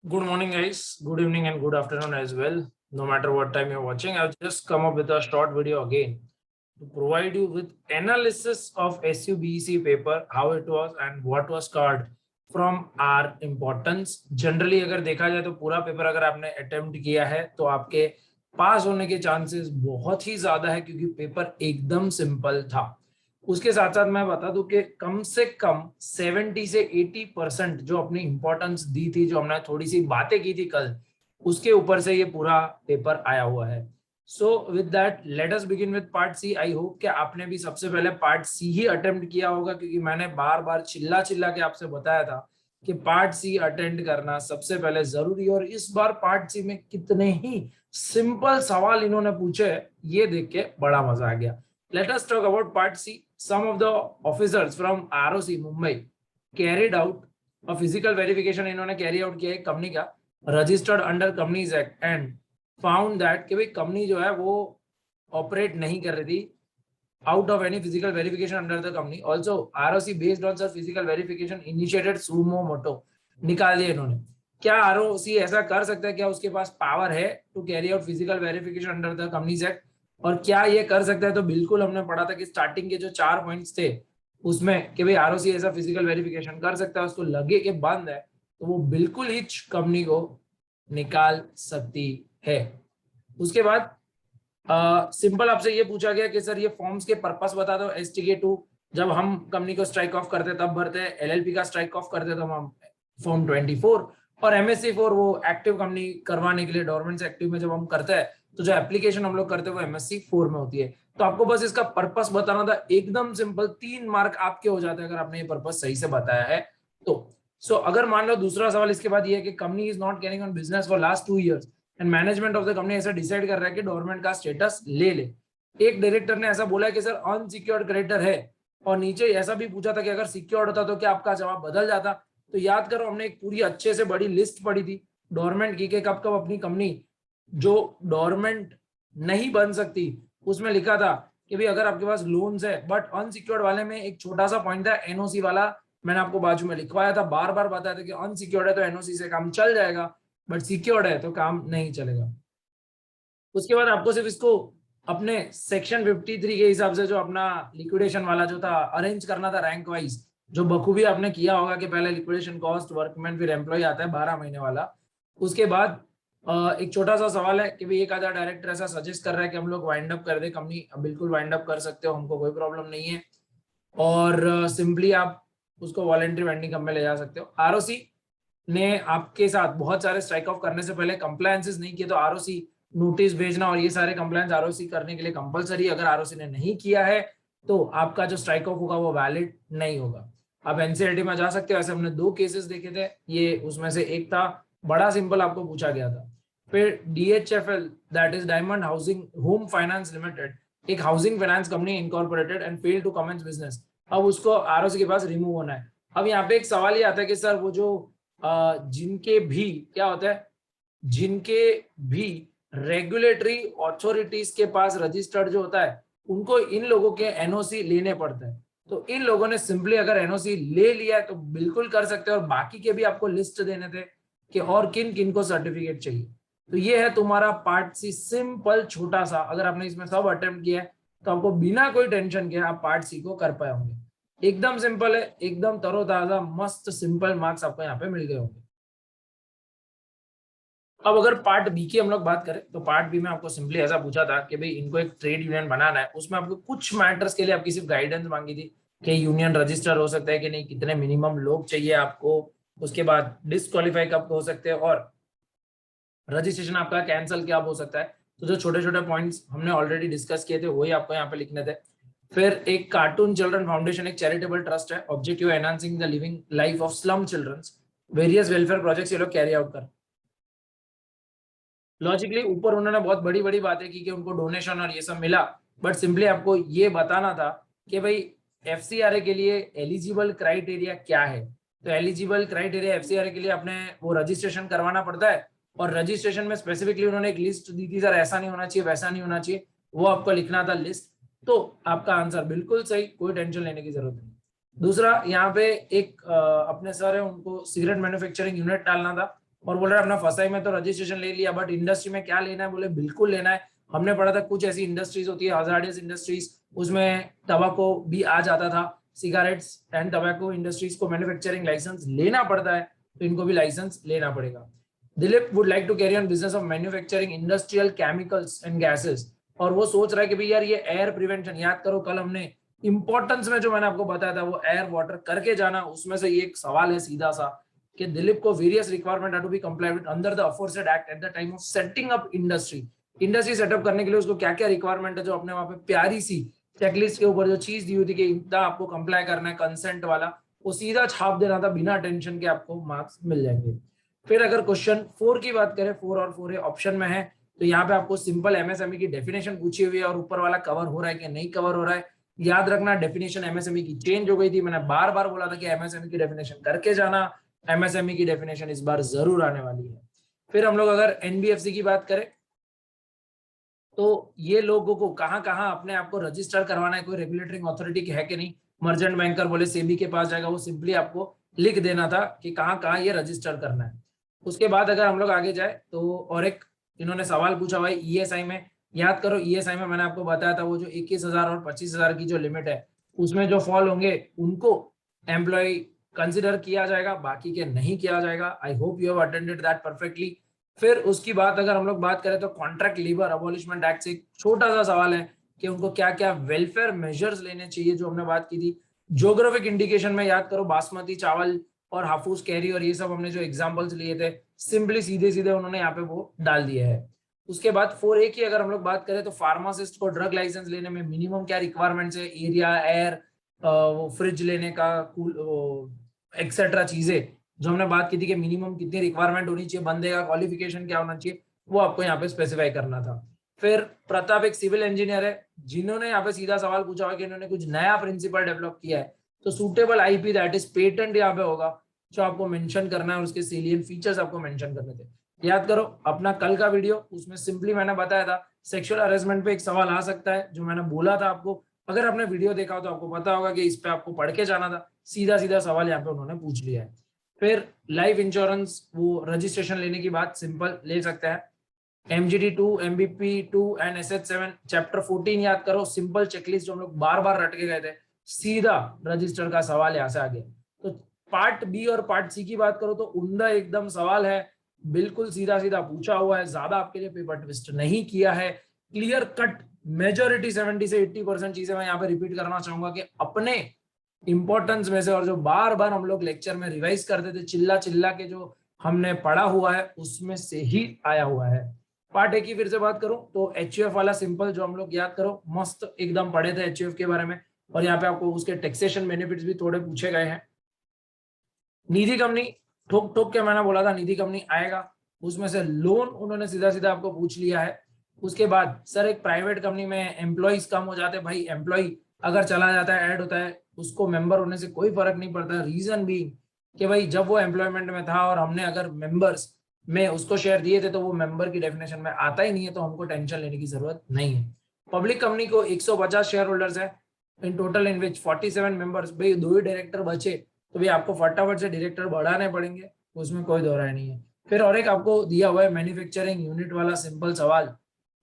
Good morning, guys. Good evening and good afternoon as well. No matter what time you're watching, I've just come up with a short video again to provide you with analysis of SUBEC paper, how it was and what was covered from our importance. Generally, अगर देखा जाए तो पूरा paper अगर आपने attempt किया है तो आपके पास होने के चांसेस बहुत ही ज्यादा है क्योंकि पेपर एकदम सिंपल था। उसके साथ साथ मैं बता दूं कि कम से कम 70 से 80% जो अपनी इंपॉर्टेंस दी थी, जो हमने थोड़ी सी बातें की थी कल, उसके ऊपर से ये पूरा पेपर आया हुआ है। So with that let us begin with part C. I hope कि आपने भी सबसे पहले पार्ट सी ही अटेम्प्ट किया होगा, क्योंकि मैंने बार बार चिल्ला चिल्ला के आपसे बताया था कि पार्ट सी अटेंड करना सबसे पहले जरूरी। और इस बार पार्ट सी में कितने ही सिंपल सवाल इन्होंने पूछे, ये देख के बड़ा मजा आ गया। Let us talk about part C. Some of the officers from ROC Mumbai carried out a physical verification. इन्होंने carry out किया एक कंपनी का registered under Companies Act and found that कि भाई कंपनी जो है वो ऑपरेट नहीं कर रही थी out of any physical verification under the company. Also, ROC based on such physical verification initiated sumo moto. निकाल दिया इन्होंने। क्या ROC ऐसा कर सकता है? क्या उसके पास पावर है to carry out physical verification under the companies act? और क्या ये कर सकता है? तो बिल्कुल हमने पढ़ा था कि स्टार्टिंग के जो 4 पॉइंट्स थे उसमें कि भाई ROC ऐसा फिजिकल वेरिफिकेशन कर सकता है, उसको लगे कि बंद है तो वो बिल्कुल ही कंपनी को निकाल सकती है। उसके बाद सिंपल आपसे ये पूछा गया कि सर ये फॉर्म्स के पर्पस बता दो। STK2 जब हम कंपनी को स्ट्राइक ऑफ करते तब भरते हैं, LLP का स्ट्राइक ऑफ करते तो हम फॉर्म 24, और MSC4 वो एक्टिव कंपनी करवाने के लिए डोरमेंट से एक्टिव में जब हम करते हैं तो जो एप्लीकेशन हम लोग करते हैं वो MSC4 में होती है। तो आपको बस इसका पर्पस बताना था, एकदम सिंपल। 3 मार्क आपके हो जाते हैं अगर आपने ये पर्पस सही से बताया है तो। सो अगर मान लो दूसरा सवाल इसके बाद ये है कि company is not carrying on business for last 2 years and management of the company ऐसा डिसाइड कर रहा है कि डोरमेंट का स्टेटस ले ले। एक डायरेक्टर ने ऐसा बोला है कि सर अनसिक्योर्ड क्रेडिटर है, और नीचे ऐसा भी पूछा था कि अगर सिक्योर्ड होता तो क्या आपका जवाब बदल जाता? तो याद करो, हमने एक पूरी अच्छे से बड़ी लिस्ट पढ़ी थी डोरमेंट की कि कब कब अपनी कंपनी जो डोरमेंट नहीं बन सकती, उसमें लिखा था कि भाई अगर आपके पास लोन्स है। बट अनसिक्योर्ड वाले में एक छोटा सा पॉइंट था, एनओसी वाला मैंने आपको बाजू में लिखवाया था, बार बार बताया था कि अनसिक्योर्ड है तो एनओसी से काम चल जाएगा, बट सिक्योर्ड है तो काम नहीं चलेगा। उसके बाद आपको सिर्फ इसको अपने सेक्शन 53 के हिसाब से जो अपना लिक्विडेशन वाला जो था अरेंज करना था रैंक वाइज, जो बखूबी आपने किया होगा कि पहले लिक्विडेशन कॉस्ट, वर्कमैन, फिर एम्प्लॉय आता है 12 महीने वाला। उसके बाद एक छोटा सा सवाल है कि भाई एक आधा डायरेक्टर ऐसा सजेस्ट कर रहा है कि हम लोग वाइंड अप कर दे कंपनी। बिल्कुल वाइंड अप कर सकते हो, हमको कोई प्रॉब्लम नहीं है। और सिंपली आप उसको वॉलंटरी वेंडिंग में ले जा सकते हो। आरओसी ने आपके साथ बहुत सारे स्ट्राइक ऑफ करने से पहले कंप्लायंसेस नहीं किए, तो आरओसी नोटिस भेजना और ये सारे कंप्लायंस आरओसी करने के लिए कंपलसरी। अगर आरओसी ने नहीं किया है तो आपका जो स्ट्राइक ऑफ होगा वो वैलिड नहीं होगा। आप एनसीएलटी में जा सकते हो। ऐसे हमने 2 केसेस देखे थे, ये उसमें से एक था, बड़ा सिंपल आपको पूछा गया था। फिर DHFL that is diamond housing home finance limited, एक housing finance company incorporated and fail to commence business. अब उसको आरओसी के पास रिमूव होना है। अब यहाँ पे एक सवाल ये आता है कि सर वो जो जिनके भी क्या होता है, जिनके भी रेगुलेटरी अथॉरिटीज के पास रजिस्टर्ड जो होता है उनको इन लोगों के एनओसी लेने पड़ते हैं। तो इन लोगों ने सिंपली अगर एनओसी ले लिया है तो बिल्कुल कर सकते हैं, और बाकी के भी आपको लिस्ट देने थे कि और किन किन को सर्टिफिकेट चाहिए। तो ये है तुम्हारा पार्ट सी, सिंपल छोटा सा। अगर आपने इसमें सब अटेम्प्ट किया है तो आपको बिना कोई टेंशन के आप पार्ट सी को कर पाए होंगे। एकदम सिंपल है, एकदम तरोताजा, मस्त सिंपल मार्क्स आपको यहाँ पे मिल गए होंगे। अब अगर पार्ट बी की हम लोग बात करें तो पार्ट बी में आपको सिंपली ऐसा पूछा था कि भाई इनको एक ट्रेड यूनियन बनाना है। उसमें आपको कुछ मैटर्स के लिए आपकी सिर्फ गाइडेंस मांगी थी कि यूनियन रजिस्टर हो सकता है कि नहीं, कितने मिनिमम लोग चाहिए आपको, उसके बाद डिस्क्वालीफाई कब हो सकते हैं, और रजिस्ट्रेशन आपका कैंसिल क्या हो सकता है। तो जो छोटे छोटे पॉइंट्स हमने ऑलरेडी डिस्कस किए थे वही आपको यहाँ पे लिखने थे। फिर एक कार्टून चिल्ड्रन फाउंडेशन एक चैरिटेबल ट्रस्ट है, objective enhancing the living life of slum childrens, various welfare projects ये लोग कैरी आउट कर। लॉजिकली ऊपर उन्होंने बहुत बड़ी बड़ी बातें की कि उनको डोनेशन और ये सब मिला, बट सिंपली आपको ये बताना था कि भाई एफसीआरए के लिए एलिजिबल क्राइटेरिया क्या है। तो एलिजिबल क्राइटेरिया एफसीआरए के लिए आपने वो रजिस्ट्रेशन करवाना पड़ता है, और रजिस्ट्रेशन में स्पेसिफिकली उन्होंने एक लिस्ट दी थी, सर ऐसा नहीं होना चाहिए, वैसा नहीं होना चाहिए, वो आपको लिखना था लिस्ट। तो आपका आंसर बिल्कुल सही, कोई टेंशन लेने की जरूरत नहीं। दूसरा यहाँ पे एक अपने सर है, उनको सिगरेट मैन्युफैक्चरिंग यूनिट डालना था, और बोल रहा है अपना फसाई में तो रजिस्ट्रेशन ले लिया, बट इंडस्ट्री में क्या लेना है, बोले बिल्कुल लेना है। हमने पढ़ा था कुछ ऐसी इंडस्ट्रीज होती है हजार्डियस इंडस्ट्रीज, उसमें टबाको भी आ जाता था। सिगारेट्स एंड टबैको इंडस्ट्रीज को मैन्युफैक्चरिंग लाइसेंस लेना पड़ता है, तो इनको भी लाइसेंस लेना पड़ेगा। Dilip would like to carry on business of manufacturing industrial chemicals and gases, और वो सोच रहा है कि भाई यार ये एयर प्रिवेंशन, याद करो कल हमने इंपॉर्टेंस में जो मैंने आपको बताया था वो एयर वाटर करके जाना, उसमें से ये एक सवाल है सीधा सा कि दिलीप को various requirement are to be complied with under the aforesaid act at the time of setting up industry. Industry setup करने के लिए उसको क्या क्या रिक्वायरमेंट है, जो अपने वहां पे प्यारी सी चेकलिस्ट के ऊपर जो चीज दी हुई थी कि इतना आपको कंप्लाई करना है कंसेंट वाला, वो सीधा छाप देना था बिना टेंशन के, आपको मार्क्स मिल जाएंगे। फिर अगर क्वेश्चन 4 की बात करें, 4 और 4 ऑप्शन में है, तो यहाँ पे आपको सिंपल एमएसएमई की डेफिनेशन पूछी हुई है और ऊपर वाला कवर हो रहा है कि नहीं कवर हो रहा है। याद रखना डेफिनेशन एमएसएमई की चेंज हो गई थी, मैंने बार बार बोला था कि एमएसएमई की डेफिनेशन करके जाना, एमएसएमई की डेफिनेशन इस बार जरूर आने वाली है। फिर हम लोग अगर एनबीएफसी की बात करें, तो ये लोगों को कहाँ कहाँ अपने आप को रजिस्टर करवाना है, कोई रेगुलेटरी अथॉरिटी है कि नहीं। मर्चेंट बैंकर बोले सेबी के पास जाएगा, वो सिंपली आपको लिख देना था कि कहाँ कहाँ ये रजिस्टर करना है। उसके बाद अगर हम लोग आगे जाए तो और एक इन्होंने सवाल पूछा भाई ईएसआई में, याद करो ईएसआई में मैंने आपको बताया था वो जो 21,000 और 25,000 की जो लिमिट है, उसमें जो फॉल होंगे उनको एम्प्लॉय कंसिडर किया जाएगा, बाकी के नहीं किया जाएगा। I hope you have attended that perfectly. फिर उसकी बात अगर हम लोग बात करें तो कॉन्ट्रैक्ट लेबर अबॉलिशमेंट एक्ट से एक छोटा सा सवाल है कि उनको क्या क्या वेलफेयर मेजर्स लेने चाहिए, जो हमने बात की थी। ज्योग्राफिक इंडिकेशन में याद करो बासमती चावल और हाफूज कैरी और ये सब हमने जो एग्जांपल्स लिए थे, सिंपली सीधे सीधे उन्होंने यहाँ पे वो डाल दिया है। उसके बाद 4A की अगर हम लोग बात करें तो फार्मासिस्ट को ड्रग लाइसेंस लेने में मिनिमम क्या रिक्वायरमेंट्स है, एरिया, एयर, वो फ्रिज लेने का, एक्सेट्रा चीजें जो हमने बात की थी कि मिनिमम कितनी रिक्वायरमेंट होनी चाहिए, बंदे का क्वालिफिकेशन क्या होना चाहिए, वो आपको यहाँ पे स्पेसिफाई करना था। फिर प्रताप एक सिविल इंजीनियर है, जिन्होंने यहाँ पे सीधा सवाल पूछा हुआ कि इन्होंने कुछ नया प्रिंसिपल डेवलप किया है, तो suitable IP that is patent यहाँ पे होगा जो आपको मेंशन करना है, और उसके सेलिएंट फीचर्स आपको मेंशन करने थे। याद करो अपना कल का वीडियो, उसमें सिंपली मैंने बताया था सेक्सुअल हरेसमेंट पे एक सवाल आ सकता है, जो मैंने बोला था आपको। अगर आपने वीडियो देखा हो तो आपको पता होगा कि इस पे आपको पढ़ के जाना था, सीधा सीधा सवाल यहाँ पे उन्होंने पूछ लिया है। फिर लाइफ इंश्योरेंस वो रजिस्ट्रेशन लेने की बात सिंपल ले सकते हैं। MGT2, MBP2 and SS7 chapter 14 याद करो, सिंपल चेकलिस्ट जो हम लोग बार बार रट के गए थे, सीधा रजिस्टर का सवाल यहाँ से आ गया। तो पार्ट बी और पार्ट सी की बात करो तो उम्दा एकदम सवाल है, बिल्कुल सीधा सीधा पूछा हुआ है, ज्यादा आपके लिए पेपर ट्विस्ट नहीं किया है, क्लियर कट मेजोरिटी 70 से 80% चीजें मैं यहाँ पे रिपीट करना चाहूंगा कि अपने इंपॉर्टेंस में से, और जो बार बार हम लोग लेक्चर में रिवाइज करते थे चिल्ला चिल्ला के जो हमने पढ़ा हुआ है, उसमें से ही आया हुआ है। पार्ट ए की फिर से बात करूं तो एचयूएफ वाला सिंपल जो हम लोग याद करो मस्त एकदम पढ़े थे एचयूएफ के बारे में, और यहाँ पे आपको उसके टैक्सेशन बेनिफिट्स भी थोड़े पूछे गए हैं। निधि कंपनी ठोक ठोक के मैंने बोला था निधि कंपनी आएगा, उसमें से लोन उन्होंने सीधा सीधा आपको पूछ लिया है। उसके बाद सर एक प्राइवेट कंपनी में एम्प्लॉइज कम हो जाते हैं, भाई एम्प्लॉय अगर चला जाता है ऐड होता है, उसको मेंबर होने से कोई फर्क नहीं पड़ता। रीजन भी कि भाई जब वो एम्प्लॉयमेंट में था और हमने अगर मेंबर्स में उसको शेयर दिए थे तो वो मेंबर की डेफिनेशन में आता ही नहीं है, तो हमको टेंशन लेने की जरूरत नहीं है। पब्लिक कंपनी को 150 शेयर होल्डर्स है in total, in which 47 members, भाई 2 ही डायरेक्टर बचे तो भी आपको फटाफट से डायरेक्टर बढ़ाने पड़ेंगे, उसमें कोई दो राय नहीं है। फिर और एक आपको दिया हुआ है मैन्युफैक्चरिंग यूनिट वाला सिंपल सवाल,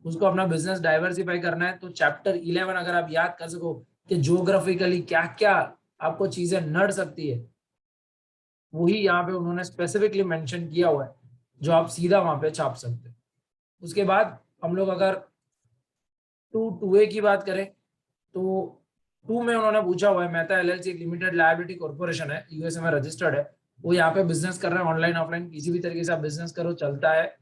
उसको अपना बिजनेस डाइवर्सिफाई करना है, तो चैप्टर 11 अगर आप याद कर सको कि ज्योग्राफिकली क्या क्या आपको चीजें नड़ सकती है, वही यहाँ पे उन्होंने स्पेसिफिकली मेंशन किया हुआ है, जो आप सीधा वहां पे छाप सकते हैं। उसके बाद हम लोग अगर 2A की बात करें तो 2 में उन्होंने पूछा हुआ है मेहता एलएलसी एक लिमिटेड लायबिलिटी कॉर्पोरेशन है, यूएसए में रजिस्टर्ड है, वो यहाँ पे बिजनेस कर रहे हैं ऑनलाइन ऑफलाइन किसी भी तरीके से आप बिजनेस करो चलता है,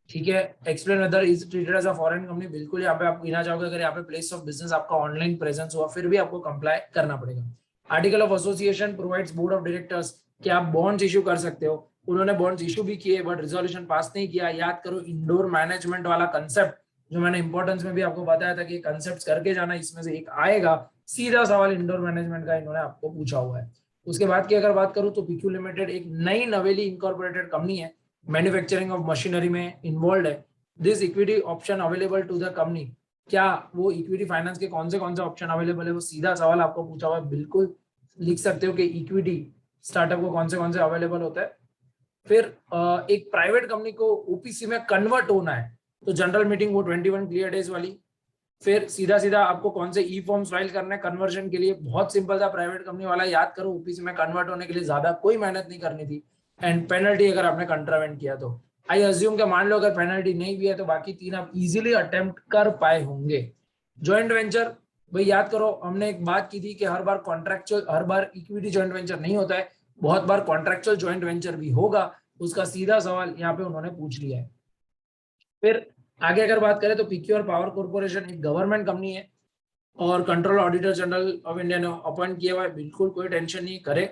ठीक है। Explain whether is treated as a foreign company, बिल्कुल यहाँ पे आप गिना चाहोगे अगर यहाँ पे प्लेस ऑफ बिजनेस आपका ऑनलाइन प्रेजेंस हुआ फिर भी आपको कंप्लाई करना पड़ेगा। Article of association provides board of directors कि आप बॉन्ड्स इशू कर सकते हो, उन्होंने बॉन्ड्स इशू भी किए बट रिजोल्यूशन पास नहीं किया। याद करो इंडोर मैनेजमेंट वाला कंसेप्ट जो मैंने इंपॉर्टेंस में भी आपको बताया था कि कंसेप्ट करके जाना, इसमें से एक आएगा, सीधा सवाल इंडोर मैनेजमेंट का इन्होंने आपको पूछा हुआ है। उसके बाद की अगर बात करूं तो पीक्यू लिमिटेड एक नई नवेली इनकॉर्पोरेटेड कंपनी है, मैन्युफैक्चरिंग ऑफ मशीनरी में इन्वॉल्व है। This equity option available to the company, क्या वो इक्विटी फाइनेंस के कौन से ऑप्शन अवेलेबल है, वो सीधा सवाल आपको पूछा हुआ है, बिल्कुल लिख सकते हो कि इक्विटी स्टार्टअप को कौन से अवेलेबल होता है। फिर एक प्राइवेट कंपनी को ओपीसी में कन्वर्ट होना है तो जनरल मीटिंग वो 21 क्लियर डेज वाली। फिर सीधा सीधा आपको कौन से ई फॉर्म्स फाइल करने हैं कन्वर्जन के लिए, बहुत सिंपल था, प्राइवेट कंपनी वाला याद करो, ओपीसी में कन्वर्ट होने के लिए ज्यादा कोई मेहनत नहीं करनी थी। एंड पेनल्टी अगर आपने कंट्रावेंट किया तो आई अज्यूम के मान लो अगर पेनल्टी नहीं भी है तो बाकी 3 आप इजीली अटेम्प्ट कर पाए होंगे। ज्वाइंट वेंचर भाई याद करो, हमने एक बात की थी कि हर बार कॉन्ट्रेक्चुअल, हर बार इक्विटी ज्वाइंट वेंचर नहीं होता है, बहुत बार कॉन्ट्रेक्चुअल ज्वाइंट वेंचर भी होगा। उसका सीधा सवाल यहाँ पे उन्होंने पूछ लिया है। फिर आगे अगर बात करें तो पीक्यू और पावर कॉर्पोरेशन एक गवर्नमेंट कंपनी है और control auditor general of India ने अपॉइंट किया हुआ है, बिल्कुल कोई टेंशन नहीं करे।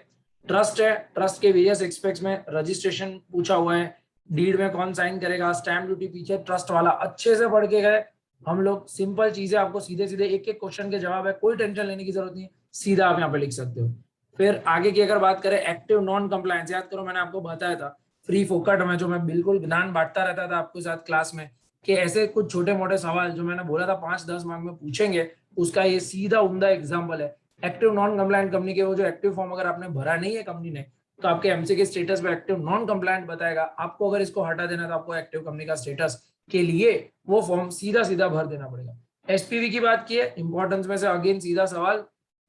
ट्रस्ट है, ट्रस्ट के वेरियस एस्पेक्ट्स में रजिस्ट्रेशन पूछा हुआ है, डीड में कौन साइन करेगा, स्टैम्प ड्यूटी पीछे ट्रस्ट वाला अच्छे से पढ़ के गए हम लोग। सिंपल चीजें आपको सीधे सीधे एक एक क्वेश्चन के जवाब है, कोई टेंशन लेने की जरूरत नहीं है, सीधा आप यहाँ पे लिख सकते हो। फिर आगे की अगर बात करें एक्टिव नॉन कंप्लायंस, याद करो मैंने आपको बताया था फ्री फोकट में जो मैं बिल्कुल ज्ञान बांटता रहता था आपके साथ क्लास में कि ऐसे कुछ छोटे मोटे सवाल जो मैंने बोला था 5-10 मार्क में पूछेंगे, उसका ये सीधा उम्दा एग्जाम्पल है। एक्टिव नॉन कंप्लायंट कंपनी के वो जो एक्टिव फॉर्म अगर आपने भरा नहीं है कंपनी ने तो आपके एमसी के स्टेटस में एक्टिव नॉन कंप्लायंट बताएगा, आपको अगर इसको हटा देना तो आपको एक्टिव कंपनी का स्टेटस के लिए वो फॉर्म सीधा सीधा भर देना पड़ेगा। एसपीवी की बात की है, इंपॉर्टेंस में से अगेन सीधा सवाल।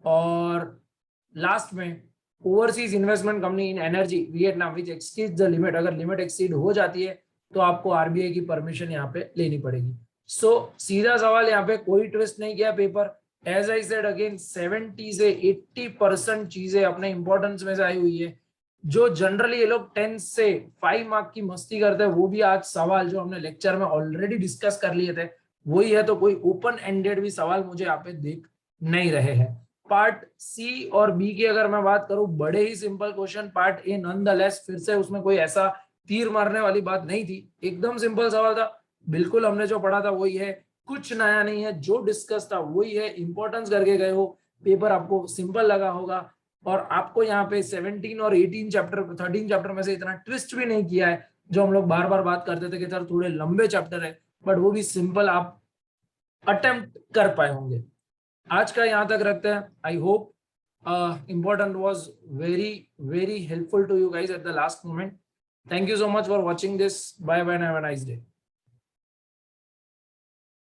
और लास्ट में overseas investment company in energy Vietnam which exceed the limit, अगर लिमिट एक्सीड हो जाती है तो आपको आरबीआई की परमिशन यहाँ पे लेनी पड़ेगी। सो सीधा सवाल, यहाँ पे कोई ट्विस्ट नहीं किया paper. As I said again 70 से 80% चीजें अपने इंपॉर्टेंस में से आई हुई है। जो जनरली ये लोग 10 से 5 मार्क की मस्ती करते हैं वो भी आज सवाल जो हमने लेक्चर में ऑलरेडी डिस्कस कर लिए थे वही है, तो कोई ओपन एंडेड भी सवाल मुझे यहाँ पे दिख नहीं रहे हैं। पार्ट सी और बी की अगर मैं बात करूं, बड़े ही simple question. Part A nonetheless फिर से उसमें कोई ऐसा तीर मारने वाली बात नहीं थी, एकदम सिंपल सवाल था, बिल्कुल हमने जो पढ़ा था वही है, कुछ नया नहीं है, जो डिस्कस था वही है, इंपॉर्टेंस करके गए हो, पेपर आपको सिंपल लगा होगा। और आपको यहाँ पे 17 और 18 चैप्टर 13 चैप्टर में से इतना ट्विस्ट भी नहीं किया है जो हम लोग बार बार बात करते थे कि सर थोड़े लंबे चैप्टर है, बट वो भी सिंपल आप अटेम्प्ट कर पाए होंगे। आज का यहाँ तक रखते हैं। I hope important was very helpful to you guys at the last moment. Thank you so much for watching this. Bye bye and have a nice day.